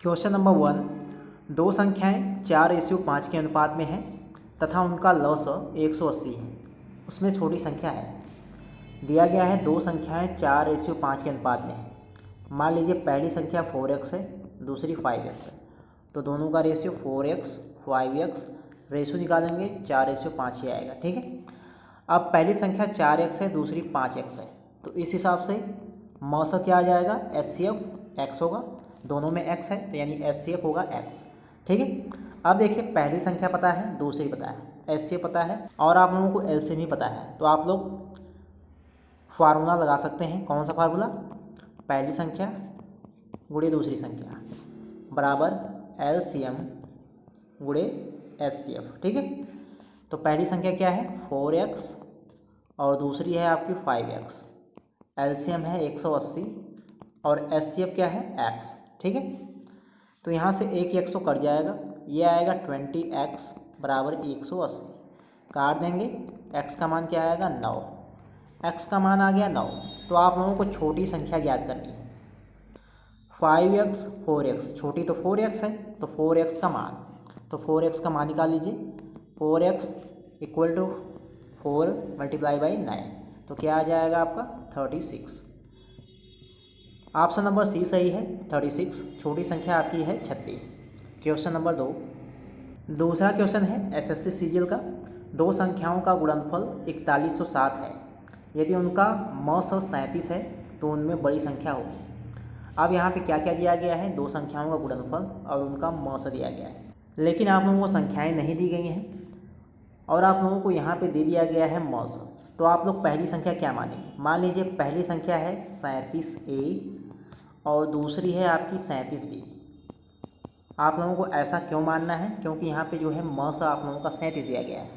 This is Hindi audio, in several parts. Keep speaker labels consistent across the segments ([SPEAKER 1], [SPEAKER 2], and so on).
[SPEAKER 1] Question number 1। दो संख्याएं 4:5 के अनुपात में हैं तथा उनका लॉस 180 है। उसमें छोटी संख्या है। दिया गया है दो संख्याएं 4:5 के अनुपात में हैं। मान लीजिए पहली संख्या 4x है, दूसरी 5x है, तो दोनों का रेशियो 4x 5x, रेशियो निकालेंगे 4:5 ही आएगा। ठीक है। अब पहली संख्या 4x है, दूसरी 5x है, तो इस हिसाब से मौसा क्या आ जाएगा, HCF x होगा। दोनों में x है तो यानी HCF होगा x। ठीक है। अब देखिए पहली संख्या पता है, दूसरी पता है, HCF पता है और आप लोगों को LCM भी पता है, तो आप लोग फार्मूला लगा सकते हैं। कौन सा फार्मूला? पहली संख्या गुणे दूसरी संख्या बराबर LCM गुणे HCF। ठीक है। तो पहली संख्या क्या है 4x और दूसरी है आपकी 5x। LCM है 180 और HCF क्या है x। ठीक है। तो यहाँ से एक 100 कट जाएगा, ये आएगा 20x बराबर 180। काट देंगे, x का मान क्या आएगा 9। x का मान आ गया 9। तो आप लोगों को छोटी संख्या ज्ञात करनी है। 5x 4x, छोटी तो 4x है, तो 4x का मान, तो 4x का मान निकाल लीजिए। 4x equal to 4 multiply by 9, तो क्या आ जाएगा आपका 36। ऑप्शन नंबर सी सही है 36। छोटी संख्या आपकी है 36। Question number 2। दूसरा क्वेश्चन है SSC CGL का। दो संख्याओं का गुणनफल 4107 है। यदि उनका म 137 है तो उनमें बड़ी संख्या होगी। अब यहाँ पे क्या क्या दिया गया है, दो संख्याओं का गुणनफल और उनका म दिया गया है, लेकिन आप लोगों को संख्याएँ नहीं दी गई हैं और आप लोगों को यहाँ पे दे दिया गया है म। तो आप लोग पहली संख्या क्या मानेंगे? मान लीजिए पहली संख्या है 37A और दूसरी है आपकी 37B। आप लोगों को ऐसा क्यों मानना है? क्योंकि यहाँ पे जो है म आप लोगों का 37 दिया गया है।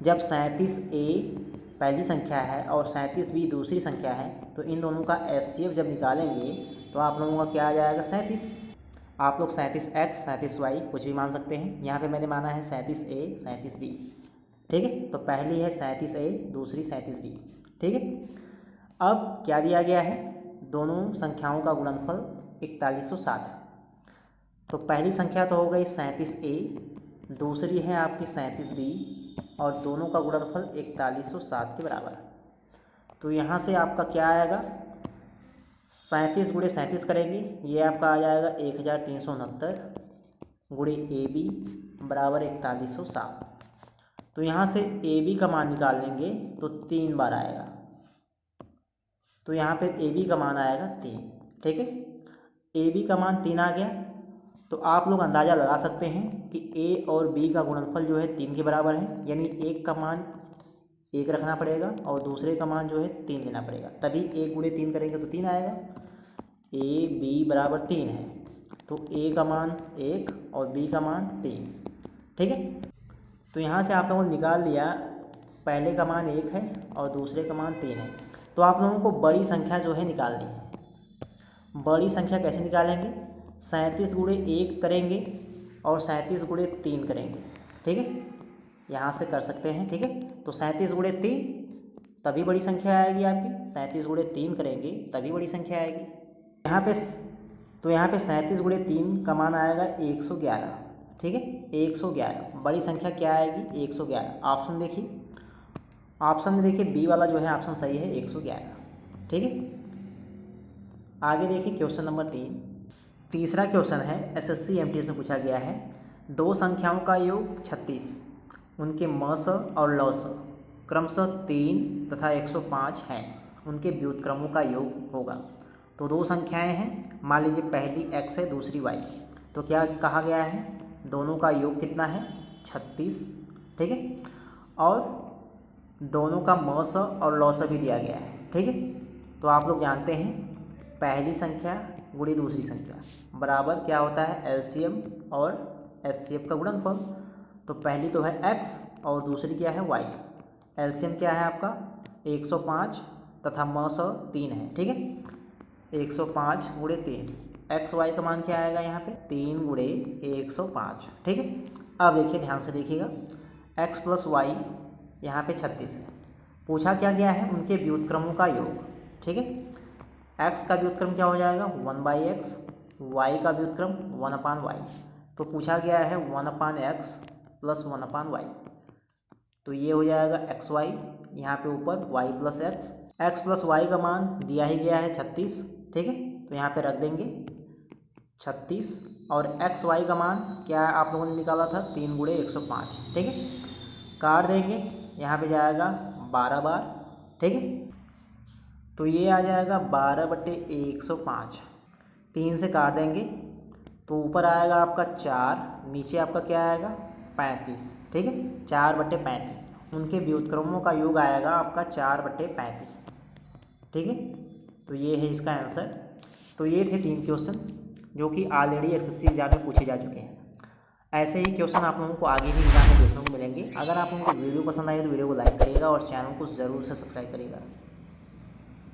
[SPEAKER 1] जब 37A पहली संख्या है और 37B दूसरी संख्या है, तो इन दोनों का HCF जब निकालेंगे तो आप लोगों का क्या आ जाएगा 37। आप लोग 37x 37y कुछ भी मान सकते हैं। यहाँ पे मैंने माना है 37A 37B। ठीक है। तो पहली है 37A, दूसरी 37B। ठीक है। अब क्या दिया गया है, दोनों संख्याओं का गुणनफल 4107 है। तो पहली संख्या तो हो गई 37A, दूसरी है आपकी 37B और दोनों का गुणनफल 4107 के बराबर है। तो यहाँ से आपका क्या आएगा, 37 गुणे 37 करेंगे, ये आपका आ जाएगा 1369 गुणे AB बराबर 4107। तो यहाँ से AB का मान निकाल लेंगे तो 3 बार आएगा, तो यहाँ पे AB का मान आएगा 3। ठीक है। AB का मान 3 आ गया, तो आप लोग अंदाज़ा लगा सकते हैं कि A और B का गुणनफल जो है 3 के बराबर है, यानी एक का मान 1 रखना पड़ेगा और दूसरे का मान जो है 3 लेना पड़ेगा, तभी 1 गुणे 3 करेंगे तो 3 आएगा। AB बराबर 3 है, तो A का मान 1 और B का मान 3। ठीक है। तो यहाँ से आप लोगों ने निकाल लिया, पहले का मान 1 है और दूसरे का मान 3 है। तो आप लोगों को बड़ी संख्या जो है निकालनी है। बड़ी संख्या कैसे निकालेंगे, 37 गुणे 1 करेंगे और 37 गुणे 3 करेंगे। ठीक है। यहाँ से कर सकते हैं। ठीक है। तो 37 गुणे 3 तभी बड़ी संख्या आएगी आपकी, 37 गुणे 3 करेंगे तभी बड़ी संख्या आएगी। यहाँ पे 37 गुणे 3 का मान आएगा 111। ठीक है। 111 बड़ी संख्या क्या आएगी 111। ऑप्शन देखिए, ऑप्शन में देखिए बी वाला जो है ऑप्शन सही है 111। ठीक है। आगे देखिए क्वेश्चन नंबर 3। तीसरा क्वेश्चन है SSC MTS में पूछा गया है। दो संख्याओं का योग 36, उनके म और लॉ क्रमशः 3 तथा 105 हैं, उनके व्युत्क्रमों का योग होगा। तो दो संख्याएं हैं, मान लीजिए पहली x है दूसरी y, तो क्या कहा गया है, दोनों का योग कितना है 36। ठीक है। और दोनों का म और लॉ भी दिया गया है। ठीक है। तो आप लोग जानते हैं पहली संख्या गुणे दूसरी संख्या बराबर क्या होता है LCM और HCF का गुणनफल। तो पहली तो है x और दूसरी क्या है y। LCM क्या है आपका 105 तथा म 3 है। ठीक है। 105 गुणे 3, XY का मान क्या आएगा यहाँ पे 3 गुणे 105। ठीक है। अब देखिए ध्यान से देखिएगा, x प्लस y यहाँ पे 36 है। पूछा क्या गया है, उनके व्युत्क्रमों का योग। ठीक है। x का व्युत्क्रम क्या हो जाएगा 1/x y का व्युत्क्रम 1/y। तो पूछा गया है 1/x प्लस 1/y। तो ये हो जाएगा xy, यहाँ पे ऊपर y plus x plus y का मान दिया ही गया है 36, ठीक है। तो यहाँ पे रख देंगे 36 और एक्स वाई का मान क्या आप लोगों ने निकाला था 3 × 105, ठीक है। काट देंगे, यहाँ पे जाएगा 12 बार, ठीक है। तो ये आ जाएगा 12/105, 3 से काट देंगे तो ऊपर आएगा आपका 4, नीचे आपका क्या आएगा 35, ठीक है। 4/35 उनके व्युत्क्रमों का योग आएगा आपका 4/35, ठीक है। तो ये है इसका आंसर। तो ये थे 3 क्वेश्चन जो कि ऑलरेडी एसएससी एग्जाम में पूछे जा चुके हैं। ऐसे ही क्वेश्चन आप लोगों को आगे भी एग्जाम में देखने को मिलेंगे। अगर आप लोगों को वीडियो पसंद आए तो वीडियो को लाइक करिएगा और चैनल को ज़रूर से सब्सक्राइब करिएगा।